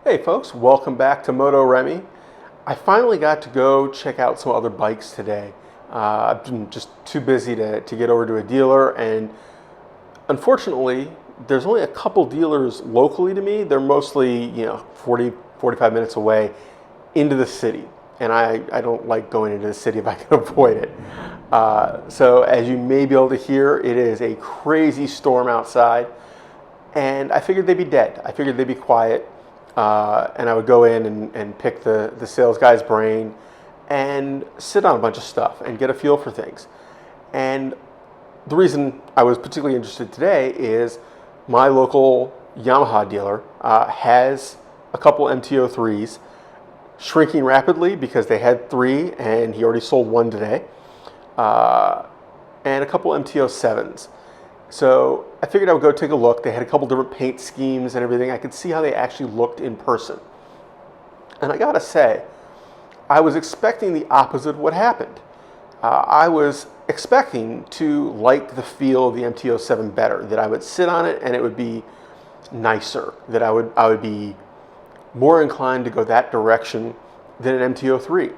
Hey folks, welcome back to Moto Remy. I finally got to go check out some other bikes today. I've been just too busy to get over to a dealer, and unfortunately there's only a couple dealers locally to me. They're mostly 40, 45 minutes away into the city, and I don't like going into the city if I can avoid it. So as you may be able to hear, it is a crazy storm outside, and I figured they'd be dead. I figured they'd be quiet. And I would go in and pick the sales guy's brain and sit on a bunch of stuff and get a feel for things. And the reason I was particularly interested today is my local Yamaha dealer has a couple MT-03s shrinking rapidly because they had 3 and he already sold 1 today, and a couple MT-07s. So I figured I would go take a look. They had a couple different paint schemes and everything. I could see how they actually looked in person. And I gotta say, I was expecting the opposite of what happened. I was expecting to like the feel of the MT-07 better, that I would sit on it and it would be nicer, that I would be more inclined to go that direction than an MT-03.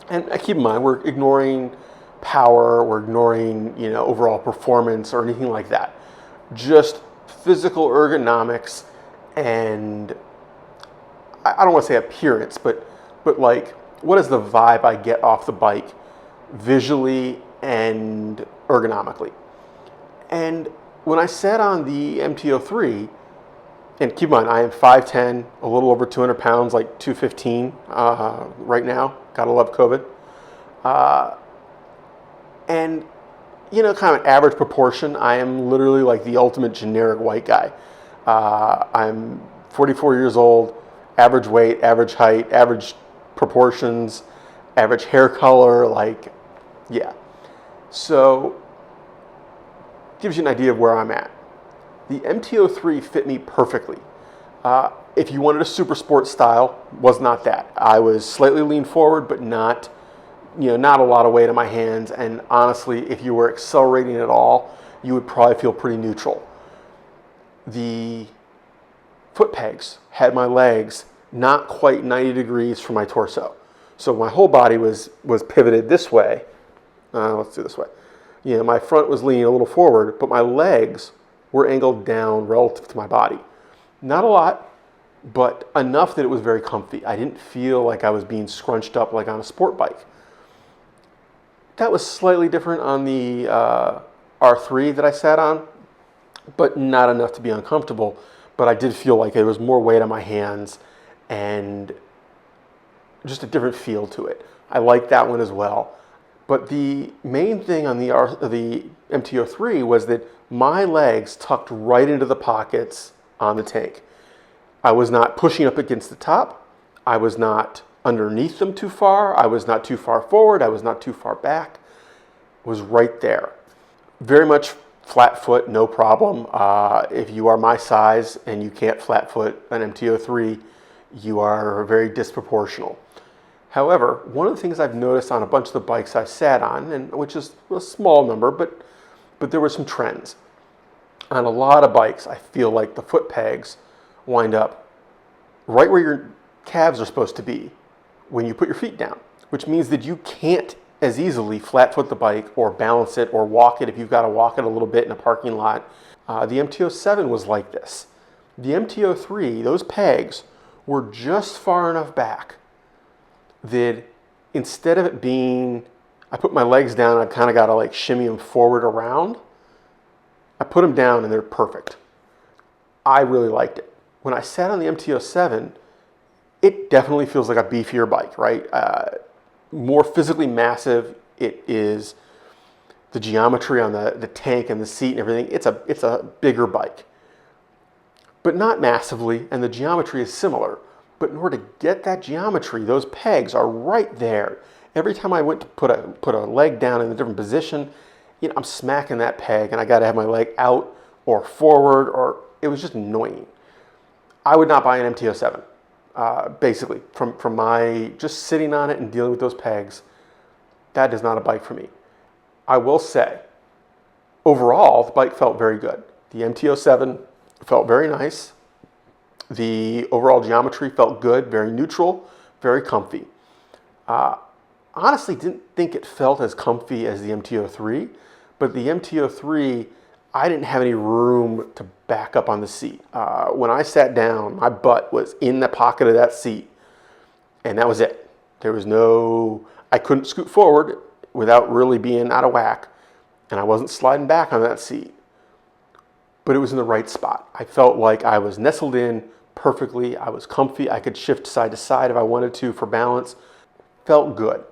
And keep in mind, we're ignoring power, we're ignoring overall performance or anything like that. Just physical ergonomics and I don't want to say appearance, but like what is the vibe I get off the bike visually and ergonomically. And when I sat on the MT-03, and keep in mind I am 5'10", a little over 200 pounds, like 215 right now. Gotta love COVID. And kind of an average proportion. I am literally like the ultimate generic white guy. I'm 44 years old, average weight, average height, average proportions, average hair color, yeah. So, gives you an idea of where I'm at. The MT-03 fit me perfectly. If you wanted a super sport style, was not that. I was slightly leaned forward, but not not a lot of weight on my hands, and honestly, if you were accelerating at all, you would probably feel pretty neutral. The Footpegs had my legs not quite 90 degrees from my torso. So my whole body was pivoted this way. Let's do this way. My front was leaning a little forward, but my legs were angled down relative to my body. Not a lot, but enough that it was very comfy. I didn't feel like I was being scrunched up like on a sport bike. That was slightly different on the R3 that I sat on, but not enough to be uncomfortable. But I did feel like there was more weight on my hands and just a different feel to it. I liked that one as well. But the main thing on the MT-03 was that my legs tucked right into the pockets on the tank. I was not pushing up against the top. I was not underneath them too far. I was not too far forward. I was not too far back. It was right there. Very much flat foot, no problem. If you are my size and you can't flat foot an MT-03, you are very disproportional. However, one of the things I've noticed on a bunch of the bikes I've sat on, and which is a small number, but there were some trends. On a lot of bikes, I feel like the foot pegs wind up right where your calves are supposed to be when you put your feet down, which means that you can't as easily flat foot the bike or balance it or walk it if you've got to walk it a little bit in a parking lot. The MT-07 was like this. The MT-03, those pegs were just far enough back that instead of it being, I put my legs down and I kind of got to like shimmy them forward around, I put them down and they're perfect. I really liked it. When I sat on the MT-07, it definitely feels like a beefier bike, right? More physically massive. It is the geometry on the tank and the seat and everything. It's a bigger bike, but not massively, and the geometry is similar. But in order to get that geometry, those pegs are right there. Every time I went to put a leg down in a different position, I'm smacking that peg, and I got to have my leg out or forward, or it was just annoying. I would not buy an MT-07. Basically, from my just sitting on it and dealing with those pegs, that is not a bike for me. I will say, overall, the bike felt very good. The MT-07 felt very nice. The overall geometry felt good, very neutral, very comfy. Honestly, didn't think it felt as comfy as the MT-03, but the MT-03, I didn't have any room to back up on the seat. When I sat down, my butt was in the pocket of that seat, and that was it. There was no, I couldn't scoot forward without really being out of whack, and I wasn't sliding back on that seat. But it was in the right spot. I felt like I was nestled in perfectly. I was comfy. I could shift side to side if I wanted to for balance. Felt good.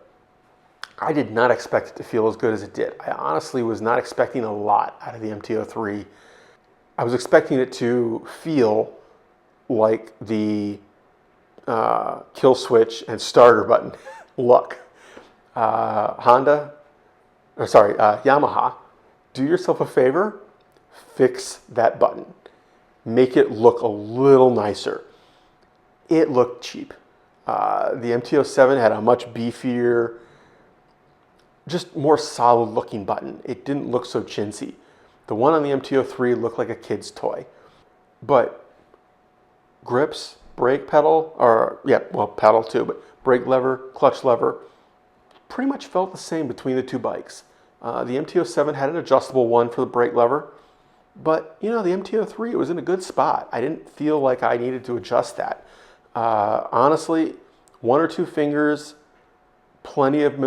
I did not expect it to feel as good as it did. I honestly was not expecting a lot out of the MT-03. I was expecting it to feel like the kill switch and starter button look. Yamaha, do yourself a favor, fix that button. Make it look a little nicer. It looked cheap. The MT-07 had a much beefier, just more solid looking button. It didn't look so chintzy. The one on the MT-03 looked like a kid's toy. But grips, brake pedal, pedal too, but brake lever, clutch lever, pretty much felt the same between the two bikes. The MT-07 had an adjustable one for the brake lever, but the MT-03, it was in a good spot. I didn't feel like I needed to adjust that. Honestly, one or two fingers, plenty of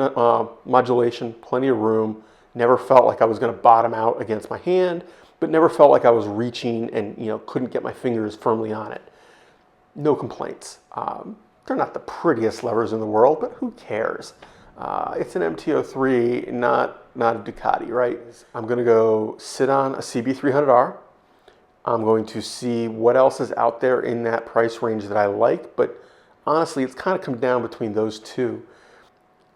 modulation, plenty of room. Never felt like I was going to bottom out against my hand, but never felt like I was reaching and couldn't get my fingers firmly on it. No complaints. They're not the prettiest levers in the world, but who cares? It's an MT-03, not a Ducati, right? I'm going to go sit on a CB300R. I'm going to see what else is out there in that price range that I like, but honestly, it's kind of come down between those two.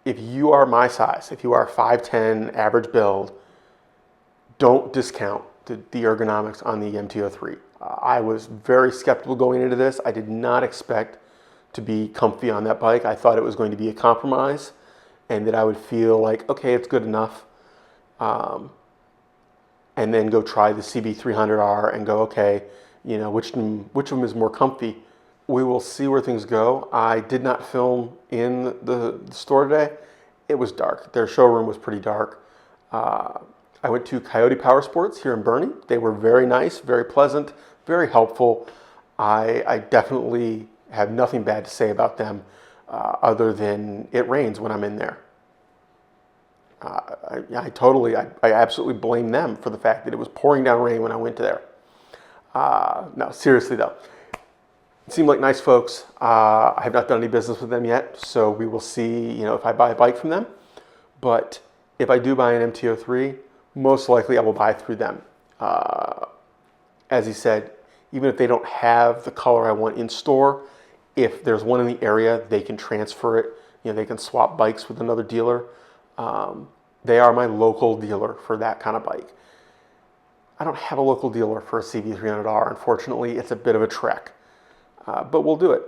If you are my size, if you are 5'10", average build, don't discount the ergonomics on the MT-03. I was very skeptical going into this. I did not expect to be comfy on that bike. I thought it was going to be a compromise and that I would feel like, okay, it's good enough. And then go try the CB300R and go, okay, which of them is more comfy? We will see where things go. I did not film in the store today. It was dark. Their showroom was pretty dark. I went to Coyote Power Sports here in Bernie. They were very nice, very pleasant, very helpful. I definitely have nothing bad to say about them other than it rains when I'm in there. I absolutely blame them for the fact that it was pouring down rain when I went to there. No, seriously though. Seemed like nice folks. I have not done any business with them yet, so we will see, if I buy a bike from them. But if I do buy an MT-03, most likely I will buy through them. As he said, even if they don't have the color I want in store, if there's one in the area, they can transfer it. They can swap bikes with another dealer. They are my local dealer for that kind of bike. I don't have a local dealer for a CB300R. Unfortunately, it's a bit of a trek. But we'll do it.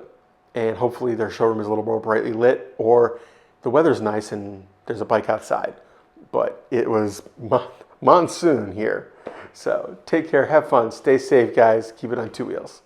And hopefully their showroom is a little more brightly lit, or the weather's nice and there's a bike outside. But it was monsoon here. So take care, have fun, stay safe, guys. Keep it on two wheels.